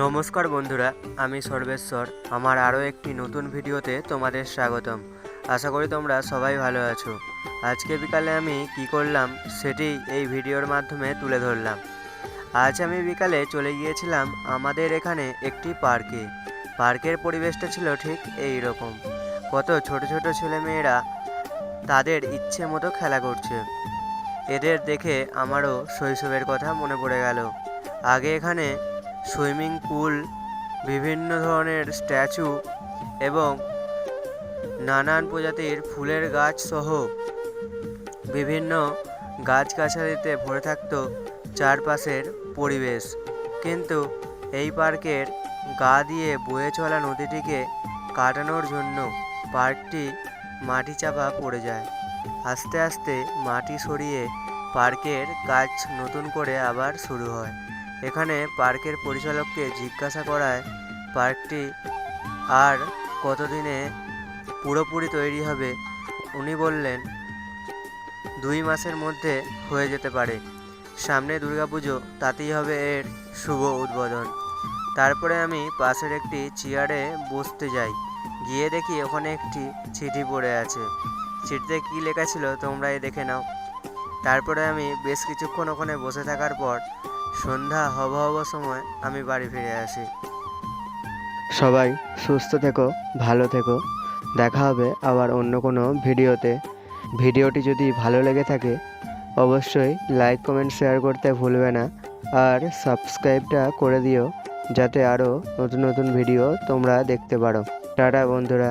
নমস্কার বন্ধুরা, আমি সর্বেশ্বর। আমার আরও একটি নতুন ভিডিওতে তোমাদের স্বাগতম। আশা করি তোমরা সবাই ভালো আছো। আজকে বিকালে আমি কি করলাম সেটি এই ভিডিওর মাধ্যমে তুলে ধরলাম। আজ আমি বিকালে চলে গিয়েছিলাম আমাদের এখানে একটি পার্কে। পার্কের পরিবেশটা ছিল ঠিক এই রকম। কত ছোট ছোট ছেলেমেয়েরা তাদের ইচ্ছে মতো খেলা করছে। এদের দেখে আমারও শৈশবের কথা মনে পড়ে গেল। আগে এখানে সুইমিং পুল, বিভিন্ন ধরনের স্ট্যাচু এবং নানান প্রজাতির ফুলের গাছ সহ বিভিন্ন গাছগাছালিতে ভরে থাকত চারপাশের পরিবেশ। কিন্তু এই পার্কের গা দিয়ে বয়ে চলা নদীটিকে কাটানোর জন্য পার্কটি মাটি চাপা পড়ে যায়। আস্তে আস্তে মাটি সরিয়ে পার্কের কাজ নতুন করে আবার শুরু হয়। এখানে পার্কের পরিচালককে জিজ্ঞাসা করায় পার্কটি আর কতদিনে পুরোপুরি তৈরি হবে। উনি বললেন 2 মাসের মধ্যে হয়ে যেতে পারে। সামনে দুর্গাপুজো, তাতেই হবে এর শুভ উদ্বোধন। তারপরে আমি পাশের একটি চেয়ারে বসতে যাই। গিয়ে দেখি ওখানে একটি চিঠি পড়ে আছে। চিঠিতে কী লেখা ছিল তোমরাই দেখে নাও। তারপরে আমি বেশ কিছুক্ষণ ওখানে বসে থাকার পর সন্ধ্যা হব সময় আমি বাড়ি ফিরে আসি। সবাই সুস্থ থেকো, ভালো থেকো। দেখা হবে আবার অন্য কোনো ভিডিওতে। ভিডিওটি যদি ভালো লেগে থাকে অবশ্যই লাইক, কমেন্ট, শেয়ার করতে ভুলবে না। আর সাবস্ক্রাইবটা করে দিও যাতে আরও নতুন নতুন ভিডিও তোমরা দেখতে পারো। টাটা বন্ধুরা।